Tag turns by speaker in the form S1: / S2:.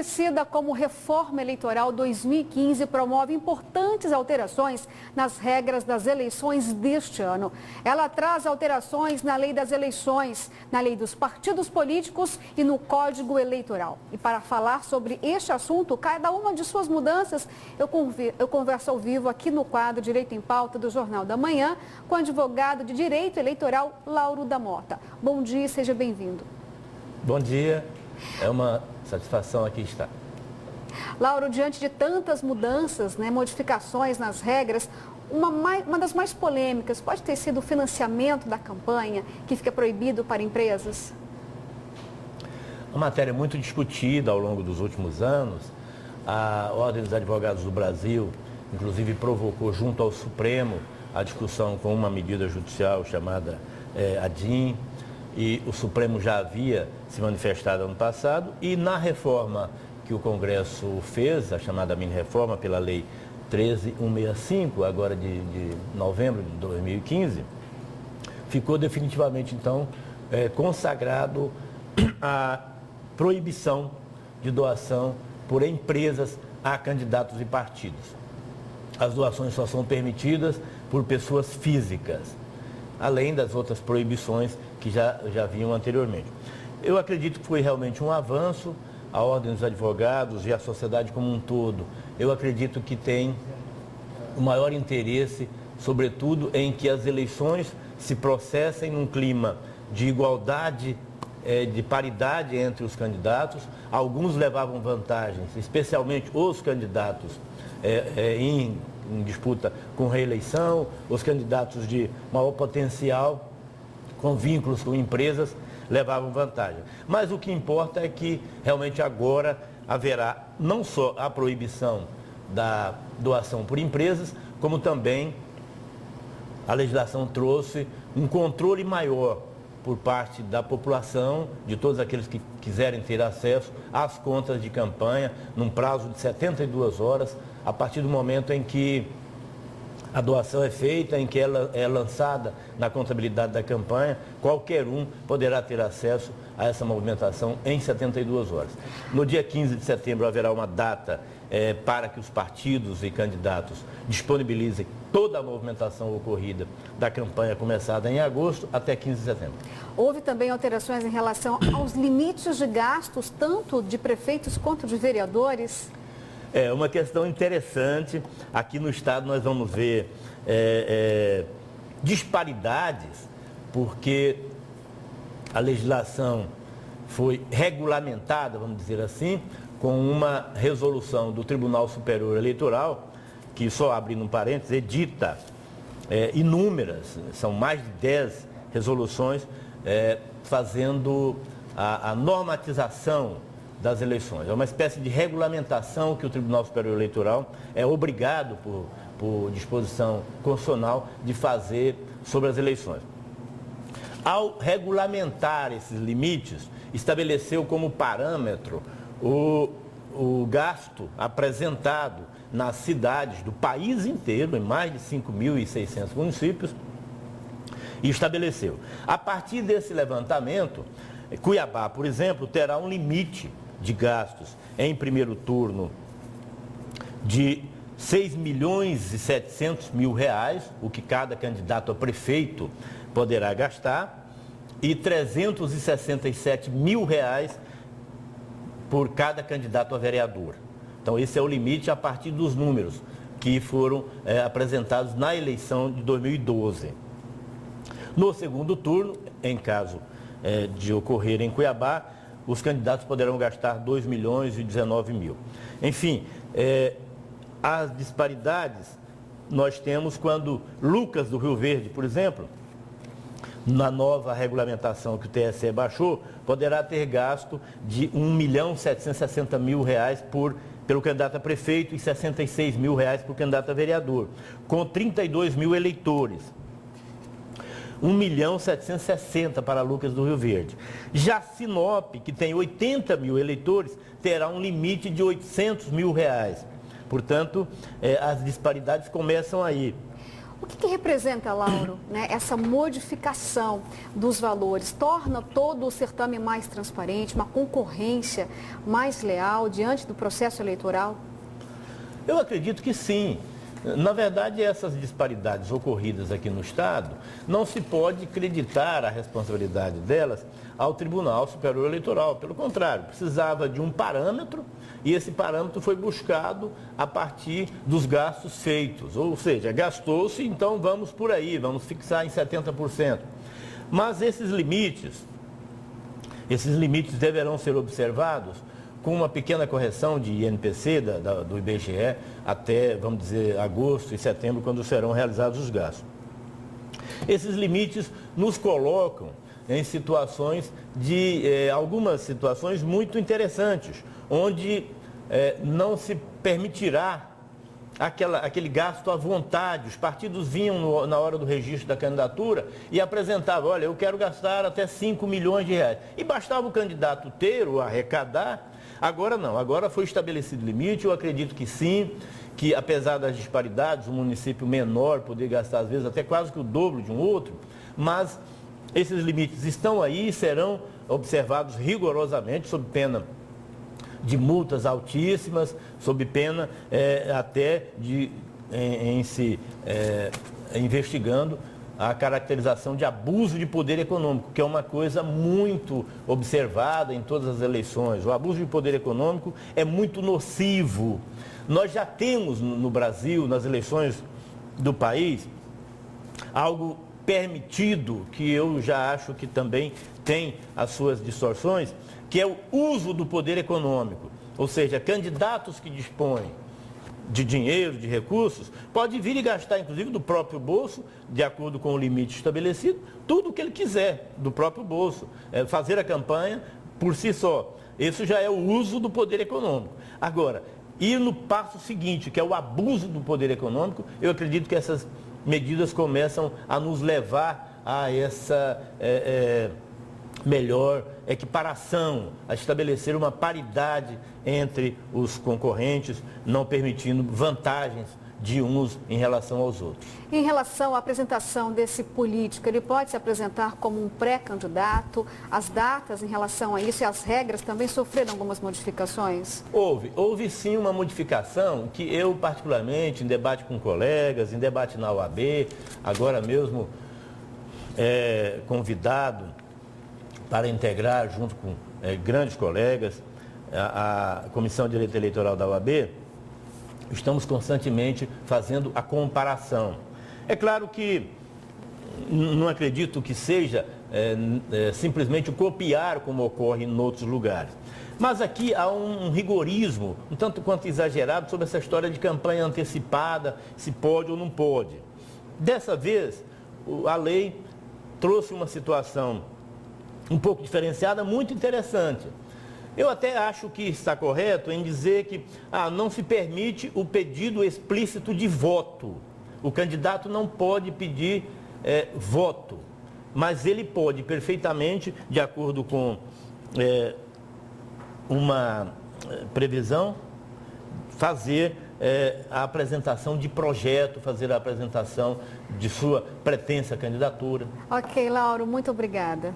S1: Conhecida como Reforma Eleitoral 2015, promove importantes alterações nas regras das eleições deste ano. Ela traz alterações na lei das eleições, na lei dos partidos políticos e no Código Eleitoral. E para falar sobre este assunto, cada uma de suas mudanças, eu converso ao vivo aqui no quadro Direito em Pauta do Jornal da Manhã com o advogado de Direito Eleitoral, Lauro da Mota. Bom dia e seja bem-vindo.
S2: Bom dia, é uma satisfação aqui estar.
S1: Lauro, diante de tantas mudanças, modificações nas regras, uma das mais polêmicas pode ter sido o financiamento da campanha, que fica proibido para empresas?
S2: Uma matéria muito discutida ao longo dos últimos anos. A Ordem dos Advogados do Brasil, inclusive, provocou junto ao Supremo a discussão com uma medida judicial chamada ADIM, e o Supremo já havia se manifestado ano passado, e na reforma que o Congresso fez, a chamada mini-reforma pela Lei 13.165, agora de novembro de 2015, ficou definitivamente, então, consagrado a proibição de doação por empresas a candidatos e partidos. As doações só são permitidas por pessoas físicas, além das outras proibições que já vinham anteriormente. Eu acredito que foi realmente um avanço. A Ordem dos Advogados e a sociedade como um todo, eu acredito que tem o maior interesse, sobretudo, em que as eleições se processem num clima de igualdade, de paridade entre os candidatos. Alguns levavam vantagens, especialmente os candidatos em disputa com reeleição, os candidatos de maior potencial, com vínculos com empresas, levavam vantagem. Mas o que importa é que realmente agora haverá não só a proibição da doação por empresas, como também a legislação trouxe um controle maior por parte da população, de todos aqueles que quiserem ter acesso às contas de campanha, num prazo de 72 horas, a partir do momento em que a doação é feita, em que ela é lançada na contabilidade da campanha, qualquer um poderá ter acesso a essa movimentação em 72 horas. No dia 15 de setembro haverá uma data para que os partidos e candidatos disponibilizem toda a movimentação ocorrida da campanha começada em agosto até 15 de setembro.
S1: Houve também alterações em relação aos limites de gastos, tanto de prefeitos quanto de vereadores?
S2: É uma questão interessante. Aqui no estado nós vamos ver disparidades, porque a legislação foi regulamentada, vamos dizer assim, com uma resolução do Tribunal Superior Eleitoral, que, só abrindo um parênteses, edita inúmeras, são mais de 10 resoluções, fazendo a normatização das eleições. É uma espécie de regulamentação que o Tribunal Superior Eleitoral é obrigado, por disposição constitucional, de fazer sobre as eleições. Ao regulamentar esses limites, estabeleceu como parâmetro o gasto apresentado nas cidades do país inteiro, em mais de 5.600 municípios, e estabeleceu. A partir desse levantamento, Cuiabá, por exemplo, terá um limite de gastos em primeiro turno de R$6.700.000, o que cada candidato a prefeito poderá gastar, e R$367.000 por cada candidato a vereador. Então, esse é o limite a partir dos números que foram apresentados na eleição de 2012. No segundo turno, em caso de ocorrer em Cuiabá, os candidatos poderão gastar R$2.019.000. Enfim, as disparidades nós temos quando Lucas do Rio Verde, por exemplo, na nova regulamentação que o TSE baixou, poderá ter gasto de R$1.760.000 pelo candidato a prefeito e R$66.000 por candidato a vereador, com 32 mil eleitores. 1.760.000 para Lucas do Rio Verde. Já Sinop, que tem 80 mil eleitores, terá um limite de R$800.000. Portanto, as disparidades começam aí.
S1: O que representa, Lauro, né, essa modificação dos valores? Torna todo o certame mais transparente, uma concorrência mais leal diante do processo eleitoral?
S2: Eu acredito que sim. Na verdade, essas disparidades ocorridas aqui no Estado, não se pode acreditar a responsabilidade delas ao Tribunal Superior Eleitoral. Pelo contrário, precisava de um parâmetro e esse parâmetro foi buscado a partir dos gastos feitos. Ou seja, gastou-se, então vamos por aí, vamos fixar em 70%. Mas esses limites deverão ser observados com uma pequena correção de INPC do IBGE até, vamos dizer, agosto e setembro, quando serão realizados os gastos. Esses limites nos colocam em situações algumas situações muito interessantes, onde não se permitirá aquele gasto à vontade. Os partidos vinham na hora do registro da candidatura e apresentavam, olha, eu quero gastar até 5 milhões de reais. E bastava o candidato ter ou arrecadar. Agora não, agora foi estabelecido limite. Eu acredito que sim, que apesar das disparidades, um município menor poder gastar às vezes até quase que o dobro de um outro, mas esses limites estão aí e serão observados rigorosamente, sob pena de multas altíssimas, sob pena até de investigando a caracterização de abuso de poder econômico, que é uma coisa muito observada em todas as eleições. O abuso de poder econômico é muito nocivo. Nós já temos no Brasil, nas eleições do país, algo permitido, que eu já acho que também tem as suas distorções, que é o uso do poder econômico. Ou seja, candidatos que dispõem de dinheiro, de recursos, pode vir e gastar, inclusive, do próprio bolso, de acordo com o limite estabelecido, tudo o que ele quiser do próprio bolso. Fazer a campanha por si só. Isso já é o uso do poder econômico. Agora, e no passo seguinte, que é o abuso do poder econômico, eu acredito que essas medidas começam a nos levar a essa melhor equiparação, a estabelecer uma paridade entre os concorrentes, não permitindo vantagens de uns em relação aos outros.
S1: Em relação à apresentação desse político, ele pode se apresentar como um pré-candidato? As datas em relação a isso e as regras também sofreram algumas modificações?
S2: Houve sim uma modificação que eu particularmente, em debate com colegas, em debate na OAB, agora mesmo convidado para integrar junto com grandes colegas a Comissão de Direito Eleitoral da OAB, estamos constantemente fazendo a comparação. É claro que não acredito que seja simplesmente copiar como ocorre em outros lugares. Mas aqui há um rigorismo, um tanto quanto exagerado, sobre essa história de campanha antecipada, se pode ou não pode. Dessa vez, a lei trouxe uma situação um pouco diferenciada, muito interessante. Eu até acho que está correto em dizer que não se permite o pedido explícito de voto. O candidato não pode pedir voto, mas ele pode perfeitamente, de acordo com uma previsão, fazer a apresentação de projeto, fazer a apresentação de sua pretensa candidatura.
S1: Ok, Lauro, muito obrigada.